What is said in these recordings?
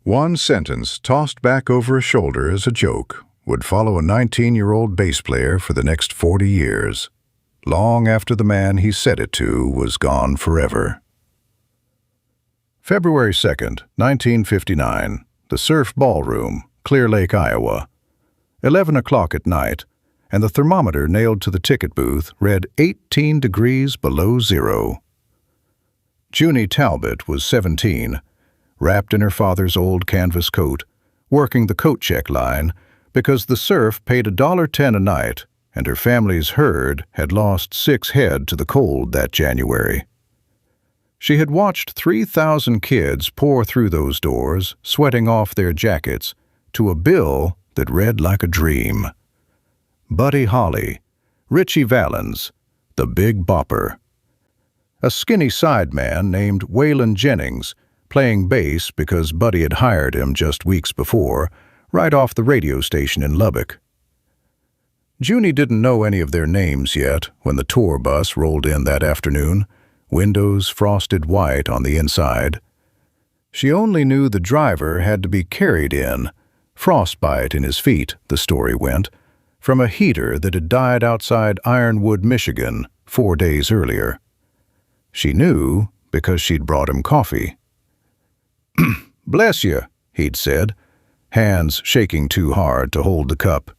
One sentence tossed back over a shoulder as a joke would follow a 19-year-old bass player for the next 40 years, long after the man he said it to was gone forever. February 2nd, 1959, the Surf Ballroom, Clear Lake, Iowa. 11 o'clock at night, and the thermometer nailed to the ticket booth read 18 degrees below zero. Junie Talbot was 17, wrapped in her father's old canvas coat, working the coat check line because the surf paid $1.10 a night and her family's herd had lost 6 head to the cold that January. She had watched 3,000 kids pour through those doors, sweating off their jackets, to a bill that read like a dream. Buddy Holly, Ritchie Valens, the Big Bopper. A skinny sideman named Waylon Jennings, playing bass because Buddy had hired him just weeks before, right off the radio station in Lubbock. Junie didn't know any of their names yet when the tour bus rolled in that afternoon, windows frosted white on the inside. She only knew the driver had to be carried in, frostbite in his feet, the story went, from a heater that had died outside Ironwood, Michigan, 4 days earlier. She knew because she'd brought him coffee. "Bless you," he'd said, hands shaking too hard to hold the cup.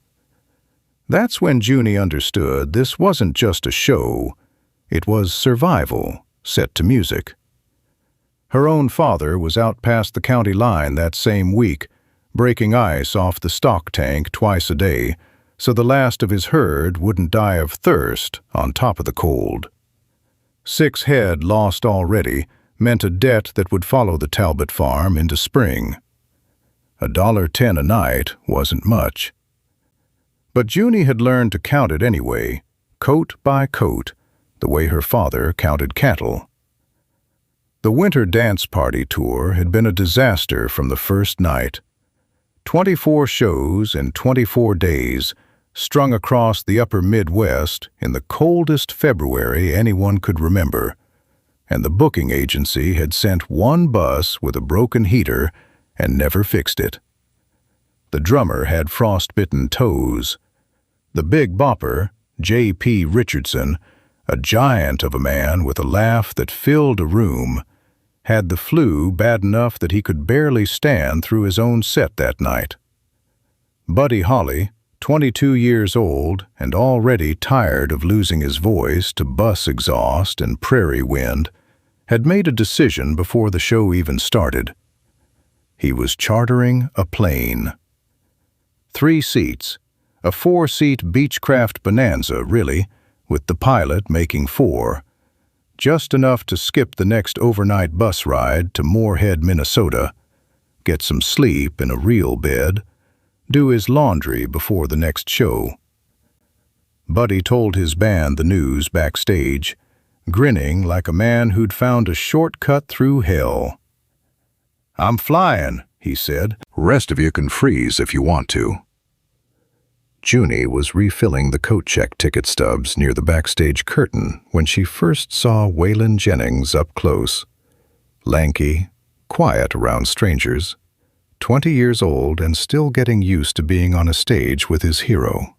That's when Junie understood this wasn't just a show. It was survival, set to music. Her own father was out past the county line that same week, breaking ice off the stock tank twice a day, so the last of his herd wouldn't die of thirst on top of the cold. 6 head lost already meant a debt that would follow the Talbot farm into spring. $1.10 a night wasn't much. But Junie had learned to count it anyway, coat by coat, the way her father counted cattle. The winter dance party tour had been a disaster from the first night. 24 shows in 24 days, strung across the upper Midwest in the coldest February anyone could remember, and the booking agency had sent one bus with a broken heater and never fixed it. The drummer had frostbitten toes. The Big Bopper, J.P. Richardson, a giant of a man with a laugh that filled a room, had the flu bad enough that he could barely stand through his own set that night. Buddy Holly, 22 years old and already tired of losing his voice to bus exhaust and prairie wind, had made a decision before the show even started. He was chartering a plane. 3 seats, a 4-seat Beechcraft Bonanza, really, with the pilot making 4, just enough to skip the next overnight bus ride to Moorhead, Minnesota, get some sleep in a real bed, do his laundry before the next show. Buddy told his band the news backstage, grinning like a man who'd found a shortcut through hell. "I'm flying," he said. "Rest of you can freeze if you want to." Junie was refilling the coat check ticket stubs near the backstage curtain when she first saw Waylon Jennings up close. Lanky, quiet around strangers, 20 years old and still getting used to being on a stage with his hero.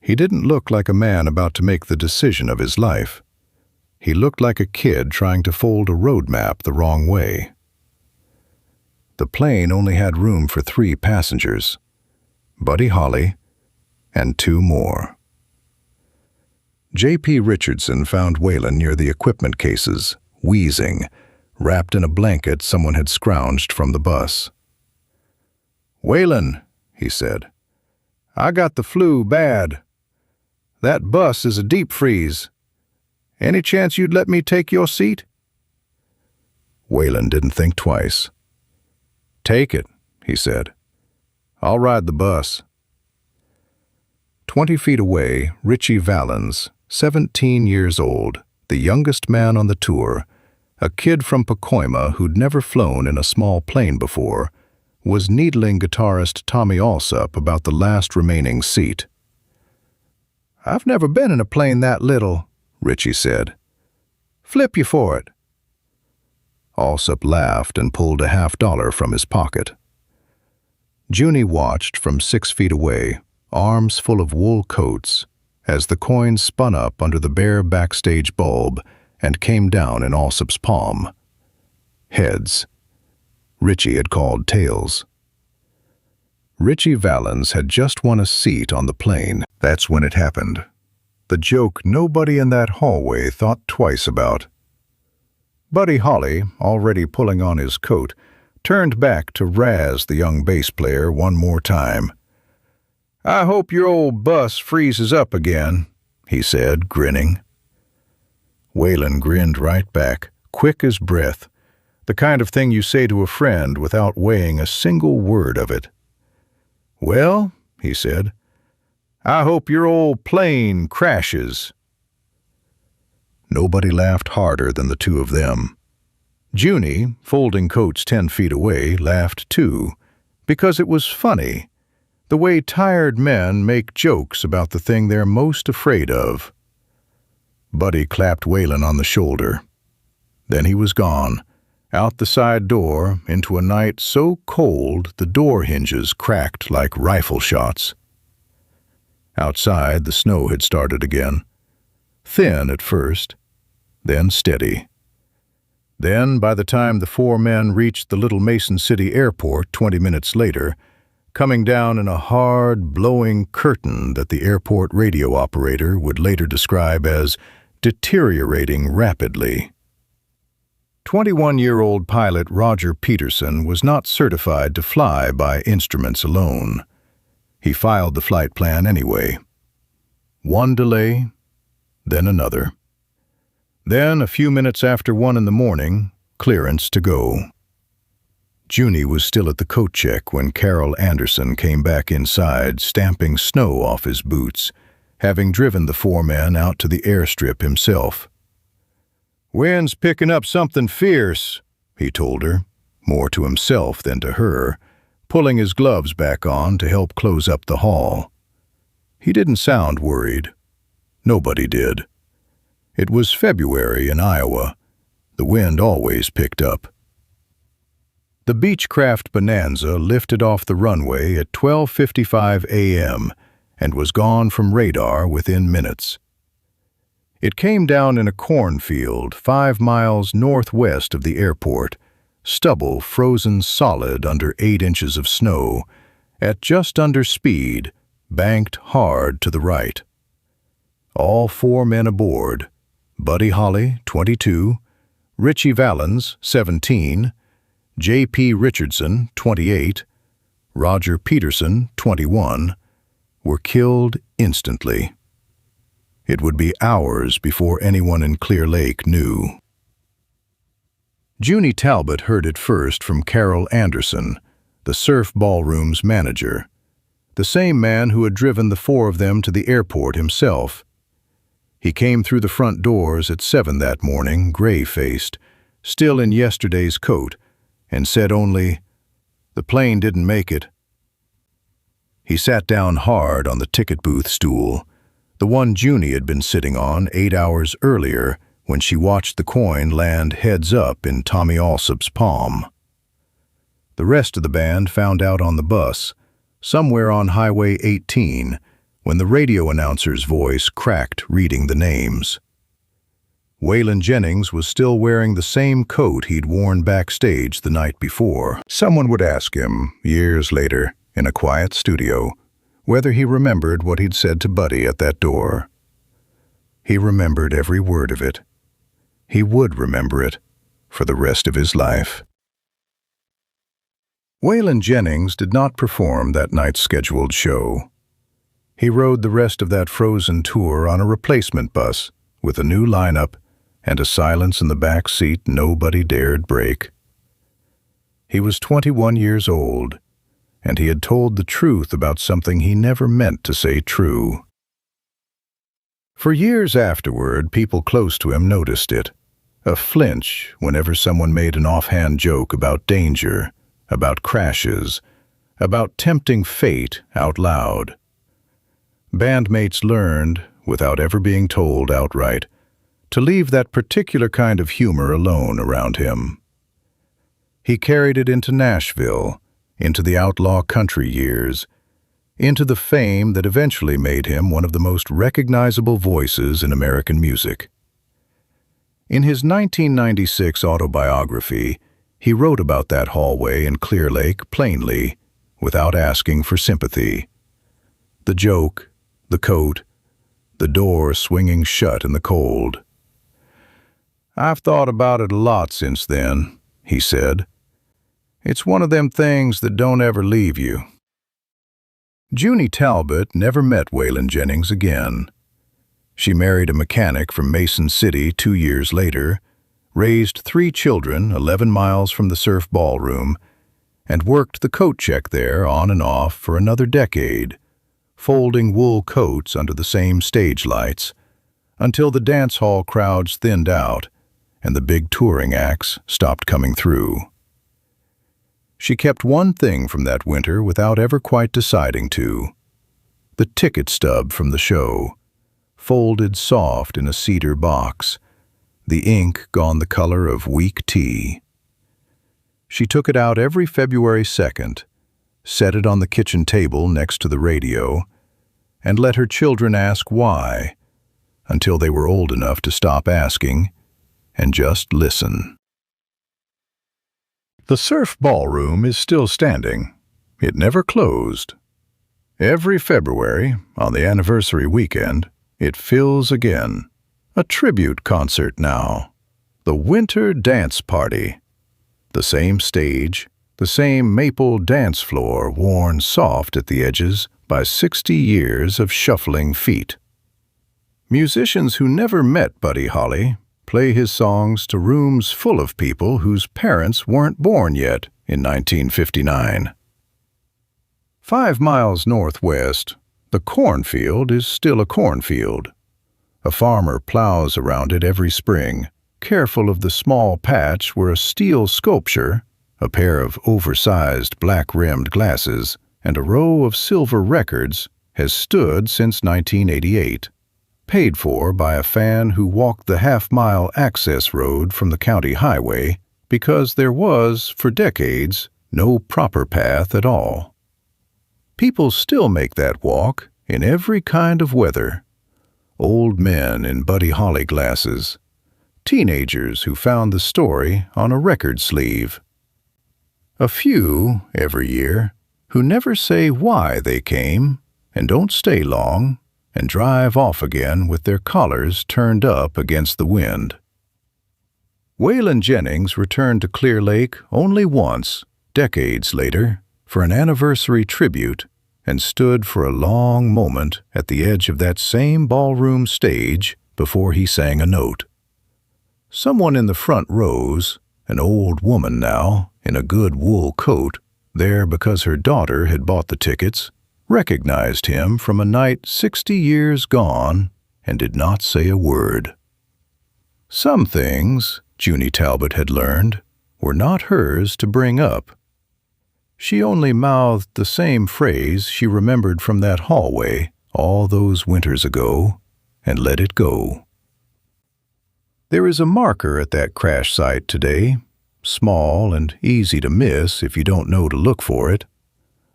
He didn't look like a man about to make the decision of his life. He looked like a kid trying to fold a road map the wrong way. The plane only had room for 3 passengers, Buddy Holly and 2 more. J.P. Richardson found Waylon near the equipment cases, wheezing, wrapped in a blanket someone had scrounged from the bus. "Waylon," he said, "I got the flu bad. That bus is a deep freeze. Any chance you'd let me take your seat?" Waylon didn't think twice. "Take it," he said. "I'll ride the bus." 20 feet away, Ritchie Valens, 17 years old, the youngest man on the tour, a kid from Pacoima who'd never flown in a small plane before, was needling guitarist Tommy Alsop about the last remaining seat. "I've never been in a plane that little," Ritchie said. "Flip you for it." Alsop laughed and pulled a $50 from his pocket. Junie watched from 6 feet away, arms full of wool coats, as the coin spun up under the bare backstage bulb and came down in Alsop's palm. Heads. Richie had called tails. Richie Valens had just won a seat on the plane. That's when it happened. The joke nobody in that hallway thought twice about. Buddy Holly, already pulling on his coat, turned back to razz the young bass player one more time. "I hope your old bus freezes up again," he said, grinning. Waylon grinned right back, quick as breath, the kind of thing you say to a friend without weighing a single word of it. "Well," he said, "I hope your old plane crashes." Nobody laughed harder than the two of them. Junie, folding coats 10 feet away, laughed too, because it was funny, the way tired men make jokes about the thing they're most afraid of. Buddy clapped Waylon on the shoulder. Then he was gone, out the side door, into a night so cold the door hinges cracked like rifle shots. Outside, the snow had started again. Thin at first, then steady. Then, by the time the 4 men reached the little Mason City airport 20 minutes later, coming down in a hard, blowing curtain that the airport radio operator would later describe as deteriorating rapidly. 21-year-old pilot Roger Peterson was not certified to fly by instruments alone. He filed the flight plan anyway. One delay, then another. Then, a few minutes after 1 in the morning, clearance to go. Junie was still at the coat check when Carol Anderson came back inside, stamping snow off his boots, having driven the 4 men out to the airstrip himself. "Wind's picking up something fierce," he told her, more to himself than to her, pulling his gloves back on to help close up the hall. He didn't sound worried. Nobody did. It was February in Iowa. The wind always picked up. The Beechcraft Bonanza lifted off the runway at 12:55 a.m. and was gone from radar within minutes. It came down in a cornfield 5 miles northwest of the airport, stubble frozen solid under 8 inches of snow, at just under speed, banked hard to the right. All 4 men aboard, Buddy Holly, 22, Richie Valens, 17, J.P. Richardson, 28, Roger Peterson, 21, were killed instantly. It would be hours before anyone in Clear Lake knew. Junie Talbot heard it first from Carol Anderson, the Surf Ballroom's manager, the same man who had driven the 4 of them to the airport himself. He came through the front doors at 7 that morning, gray-faced, still in yesterday's coat, and said only, "The plane didn't make it." He sat down hard on the ticket booth stool, the one Junie had been sitting on 8 hours earlier when she watched the coin land heads up in Tommy Alsop's palm. The rest of the band found out on the bus, somewhere on Highway 18, when the radio announcer's voice cracked reading the names. Waylon Jennings was still wearing the same coat he'd worn backstage the night before. Someone would ask him, years later, in a quiet studio, whether he remembered what he'd said to Buddy at that door. He remembered every word of it. He would remember it for the rest of his life. Waylon Jennings did not perform that night's scheduled show. He rode the rest of that frozen tour on a replacement bus with a new lineup and a silence in the back seat nobody dared break. He was 21 years old, and he had told the truth about something he never meant to say true. For years afterward, people close to him noticed it, a flinch whenever someone made an offhand joke about danger, about crashes, about tempting fate out loud. Bandmates learned, without ever being told outright, to leave that particular kind of humor alone around him. He carried it into Nashville, into the outlaw country years, into the fame that eventually made him one of the most recognizable voices in American music. In his 1996 autobiography, he wrote about that hallway in Clear Lake plainly, without asking for sympathy. The joke, the coat, the door swinging shut in the cold. "I've thought about it a lot since then," he said. "It's one of them things that don't ever leave you." Junie Talbot never met Waylon Jennings again. She married a mechanic from Mason City 2 years later, raised 3 children 11 miles from the Surf Ballroom, and worked the coat check there on and off for another decade, folding wool coats under the same stage lights, until the dance hall crowds thinned out and the big touring acts stopped coming through. She kept one thing from that winter without ever quite deciding to: the ticket stub from the show, folded soft in a cedar box, the ink gone the color of weak tea. She took it out every February 2nd, set it on the kitchen table next to the radio, and let her children ask why, until they were old enough to stop asking and just listen. The Surf Ballroom is still standing. It never closed. Every February, on the anniversary weekend, it fills again. A tribute concert now. The Winter Dance Party. The same stage, the same maple dance floor worn soft at the edges by 60 years of shuffling feet. Musicians who never met Buddy Holly play his songs to rooms full of people whose parents weren't born yet in 1959. 5 miles northwest, the cornfield is still a cornfield. A farmer plows around it every spring, careful of the small patch where a steel sculpture, a pair of oversized black-rimmed glasses, and a row of silver records has stood since 1988, paid for by a fan who walked the half-mile access road from the county highway because there was, for decades, no proper path at all. People still make that walk in every kind of weather. Old men in Buddy Holly glasses, teenagers who found the story on a record sleeve. A few, every year, who never say why they came and don't stay long and drive off again with their collars turned up against the wind. Waylon Jennings returned to Clear Lake only once, decades later, for an anniversary tribute, and stood for a long moment at the edge of that same ballroom stage before he sang a note. Someone in the front rows, an old woman now, in a good wool coat, there because her daughter had bought the tickets, recognized him from a night 60 years gone and did not say a word. Some things, Junie Talbot had learned, were not hers to bring up. She only mouthed the same phrase she remembered from that hallway all those winters ago and let it go. There is a marker at that crash site today, small and easy to miss if you don't know to look for it.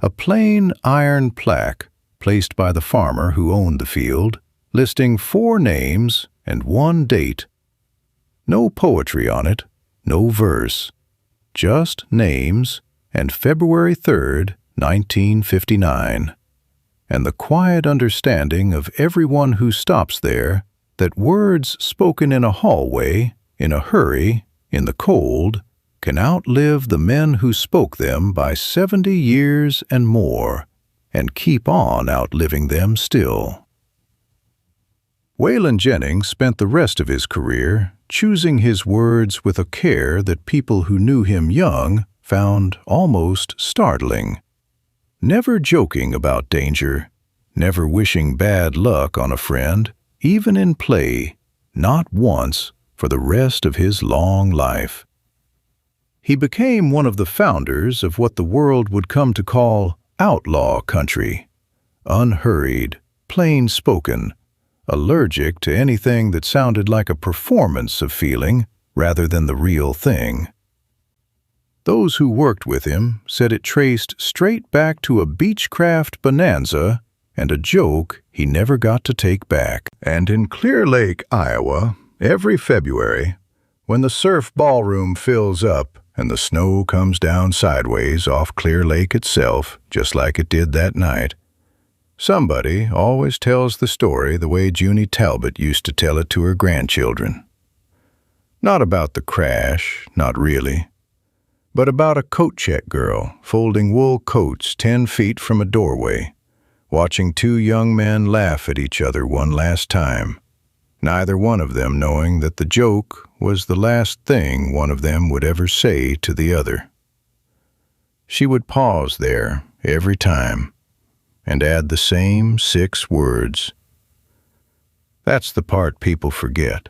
A plain iron plaque placed by the farmer who owned the field, listing 4 names and 1 date. No poetry on it, no verse, just names and February 3rd, 1959, and the quiet understanding of everyone who stops there that words spoken in a hallway, in a hurry, in the cold, can outlive the men who spoke them by 70 years and more, and keep on outliving them still. Waylon Jennings spent the rest of his career choosing his words with a care that people who knew him young found almost startling. Never joking about danger, never wishing bad luck on a friend, even in play, not once for the rest of his long life. He became one of the founders of what the world would come to call outlaw country, unhurried, plain-spoken, allergic to anything that sounded like a performance of feeling rather than the real thing. Those who worked with him said it traced straight back to a beechcraft bonanza and a joke he never got to take back. And in Clear Lake, Iowa, every February, when the Surf Ballroom fills up and the snow comes down sideways off Clear Lake itself, just like it did that night, somebody always tells the story the way Junie Talbot used to tell it to her grandchildren. Not about the crash, not really, but about a coat check girl folding wool coats 10 feet from a doorway, watching two young men laugh at each other one last time, neither one of them knowing that the joke was the last thing one of them would ever say to the other. She would pause there every time and add the same 6 words. That's the part people forget.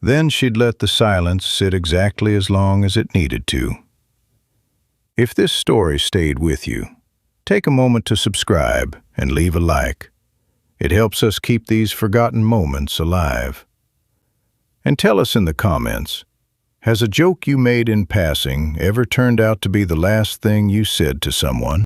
Then she'd let the silence sit exactly as long as it needed to. If this story stayed with you, take a moment to subscribe and leave a like. It helps us keep these forgotten moments alive. And tell us in the comments, has a joke you made in passing ever turned out to be the last thing you said to someone?